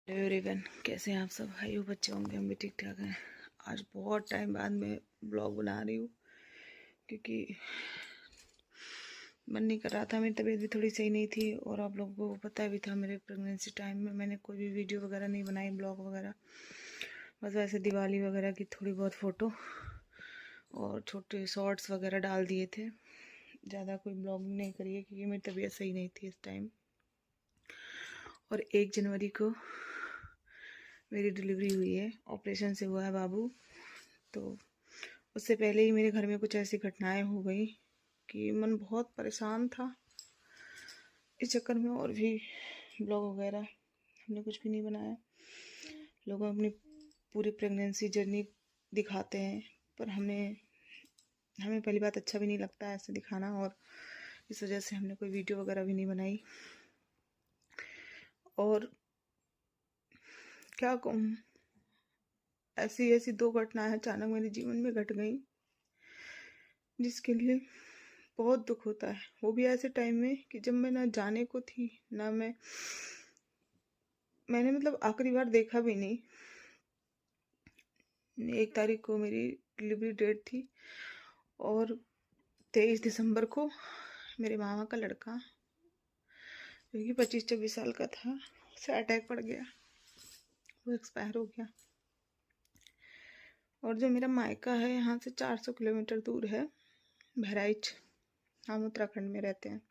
Hello everyone, कैसे हैं आप सब? भाइयों बच्चे होंगे, हम भी ठीक ठाक हैं। आज बहुत टाइम बाद मैं ब्लॉग बना रही हूँ क्योंकि मन नहीं कर रहा था। मेरी तबीयत भी थोड़ी सही नहीं थी और आप लोगों को पता भी था मेरे प्रेगनेंसी टाइम में मैंने कोई भी वीडियो वगैरह नहीं बनाई, ब्लॉग वगैरह। बस वैसे दिवाली वगैरह की थोड़ी बहुत फ़ोटो और छोटे शॉर्ट्स वगैरह डाल दिए थे। ज़्यादा कोई ब्लॉग नहीं करी है क्योंकि मेरी तबीयत सही नहीं थी इस टाइम। और 1 जनवरी को मेरी डिलीवरी हुई है, ऑपरेशन से हुआ है बाबू। तो उससे पहले ही मेरे घर में कुछ ऐसी घटनाएं हो गई कि मन बहुत परेशान था। इस चक्कर में और भी ब्लॉग वगैरह हमने कुछ भी नहीं बनाया। लोग अपनी पूरी प्रेगनेंसी जर्नी दिखाते हैं, पर हमें पहली बात अच्छा भी नहीं लगता ऐसे दिखाना, और इस वजह से हमने कोई वीडियो वगैरह भी नहीं बनाई। और क्या कहूँ, ऐसी ऐसी 2 घटनाएं अचानक मेरे जीवन में घट गई जिसके लिए बहुत दुख होता है। वो भी ऐसे टाइम में कि जब मैं ना जाने को थी ना मैंने मतलब आखिरी बार देखा भी नहीं। 1 तारीख को मेरी डिलीवरी डेट थी और 23 दिसंबर को मेरे मामा का लड़का जो कि 25-26 साल का था, उसे अटैक पड़ गया, वो एक्सपायर हो गया। और जो मेरा मायका है यहाँ से 400 किलोमीटर दूर है, बहराइच, हम उत्तराखंड में रहते हैं।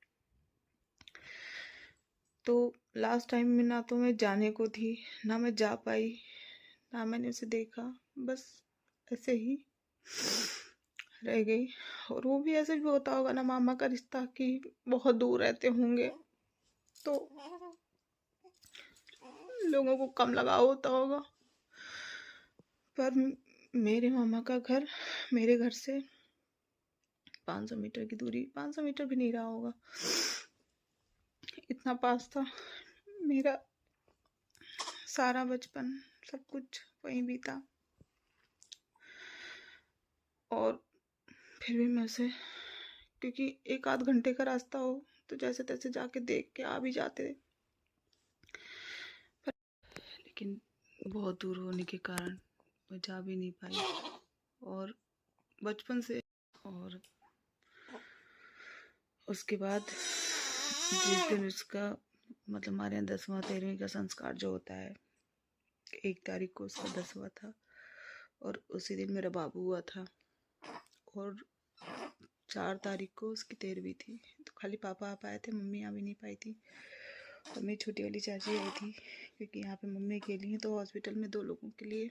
तो लास्ट टाइम में ना तो मैं जाने को थी, ना मैं जा पाई, ना मैंने उसे देखा, बस ऐसे ही रह गई। और वो भी ऐसे भी होता होगा ना मामा का रिश्ता कि बहुत दूर रहते होंगे तो लोगों को कम लगाव होता होगा। पर मेरे मामा का घर मेरे घर से 500 मीटर की दूरी, 500 मीटर भी नहीं रहा होगा, इतना पास था। मेरा सारा बचपन सब कुछ वहीं बीता और फिर भी मैं उसे, क्योंकि 1 आध घंटे का रास्ता हो तो जैसे तैसे जाके देख के आ भी जाते, लेकिन बहुत दूर होने के कारण मैं जा भी नहीं पाई। और बचपन से, और उसके बाद जिस दिन उसका मतलब हमारे यहाँ 10वां 13वीं का संस्कार जो होता है, 1 तारीख को उसका 10वां था और उसी दिन मेरा बाबू हुआ था। और 4 तारीख को उसकी 13वीं थी। तो खाली पापा आ पाए थे, मम्मी आ भी नहीं पाई थी। और मेरी छोटी वाली चाची आई थी क्योंकि यहाँ पे मम्मी अकेली हैं, तो हॉस्पिटल में 2 लोगों के लिए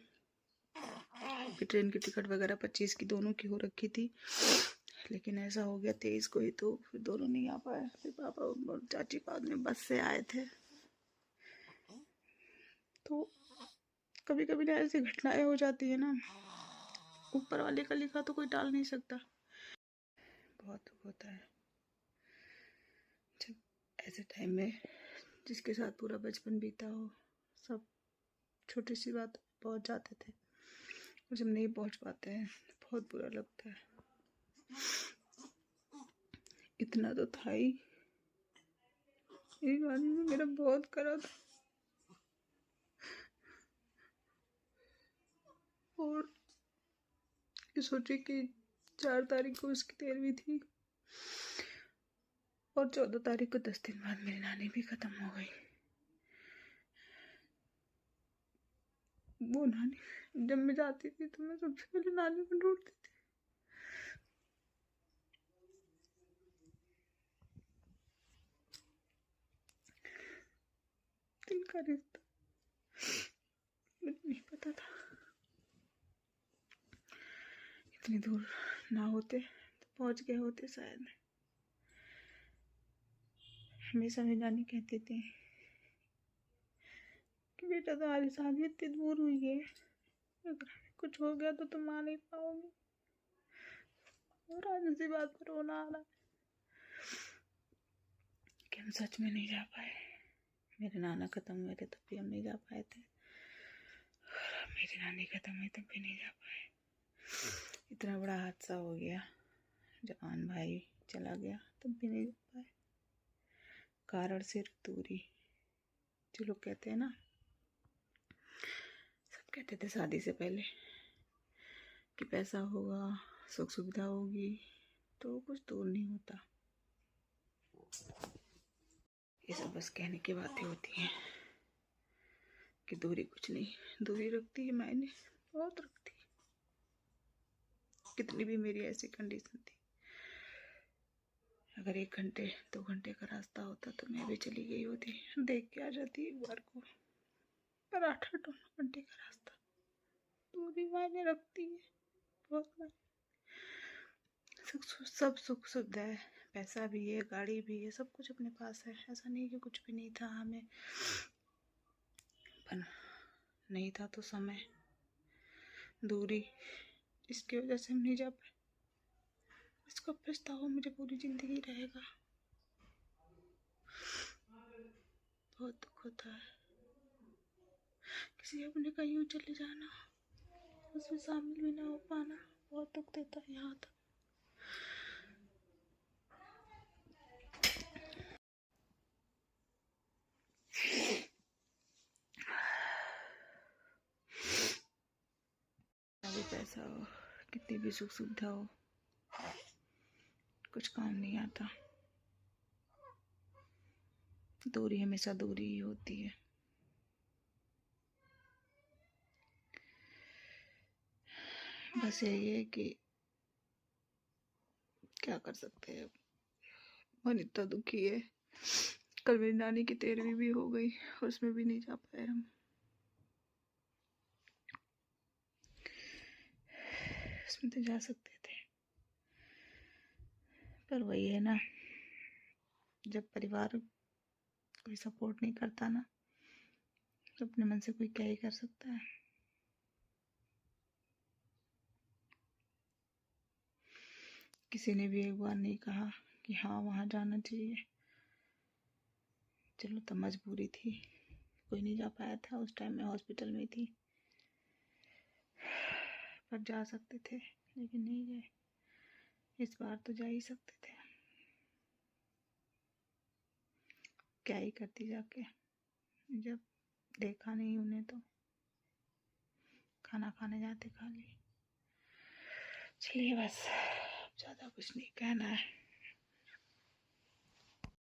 ट्रेन की टिकट वगैरह 25 की दोनों की हो रखी थी। लेकिन ऐसा हो गया 23 को ही, तो फिर दोनों नहीं आ पाए। फिर पापा और चाची बाद में बस से आए थे। तो कभी कभी ना ऐसी घटनाएं हो जाती है ना, ऊपर वाले का लिखा तो कोई टाल नहीं सकता। बहुत दुख होता है जब ऐसे टाइम में जिसके साथ पूरा बचपन बीता हो, सब छोटी सी बात पहुंच जाते थे और जब नहीं पहुंच पाते हैं तो बहुत बुरा लगता है। इतना तो था ही, एक आदमी ने मेरा बहुत करा था। और ये सोचिए कि 4 तारीख को उसकी 13वीं थी और 14 तारीख को 10 दिन बाद मेरी नानी भी खत्म हो गई। वो नानी, जब मैं जाती थी तो मैं सबसे पहले नानी को ढूंढती थी। इनका रिश्ता मुझे नहीं पता था, इतनी दूर ना होते तो पहुंच गए होते शायद। हमेशा मेरी नानी कहती थी कि बेटा तुम्हारी शादी इतनी दूर हुई है, अगर कुछ हो गया तो तुम आ नहीं पाओगे। और आज इसी बात पर रोना आ रहा है कि हम सच में नहीं जा पाए। मेरे नाना खत्म हुए थे तब भी हम नहीं जा पाए थे, और मेरी नानी खत्म हुई तब भी नहीं जा पाए। इतना बड़ा हादसा हो गया, जवान भाई चला गया तब भी नहीं जा पाए। कारण सिर्फ दूरी। जो लोग कहते हैं ना कहते थे शादी से पहले कि पैसा होगा, सुख सुविधा होगी, तो कुछ दूर नहीं होता। ये सब बस कहने की बातें होती हैं कि दूरी कुछ नहीं, दूरी रखती है मायने, बहुत रखती है। कितनी भी मेरी ऐसी कंडीशन थी, अगर 1 घंटे 2 घंटे का रास्ता होता तो मैं भी चली गई होती, देख के आ जाती एक बार को। पर 8-8 घंटे का रास्ता, दूरी मायने रखती है बहुत। सब सुख सुविधा है, पैसा भी है, गाड़ी भी है, सब कुछ अपने पास है। ऐसा नहीं कि कुछ भी नहीं था हमें, पर नहीं था तो समय, दूरी, इसकी वजह से हम नहीं जा पाए। इसका पछतावा मुझे पूरी जिंदगी रहेगा। बहुत दुख होता है किसी अपने का यूं चले जाना, उसमें शामिल भी ना हो पाना, बहुत दुख देता है यहाँ तक। भी पैसा हो, कितनी भी सुख सुविधा हो, कुछ काम नहीं आता। दूरी हमेशा दूरी ही होती है। बस यही है कि क्या कर सकते हैं, मन इतना दुखी है। कल मेरी नानी की 13वीं भी हो गई, उसमें भी नहीं जा पाए हम। उसमें तो जा सकते थे, पर वही है ना, जब परिवार कोई सपोर्ट नहीं करता ना, तो अपने मन से कोई क्या ही कर सकता है। किसी ने भी एक बार नहीं कहा कि हाँ वहाँ जाना चाहिए। चलो तो मजबूरी थी, कोई नहीं जा पाया था, उस टाइम में हॉस्पिटल में थी, पर जा सकते थे लेकिन नहीं गए। इस बार तो जा ही सकते थे, क्या ही करती जाके, जब देखा नहीं उन्हें तो खाना खाने जाते खाली। चलिए बस, ज़्यादा कुछ नहीं कहना है।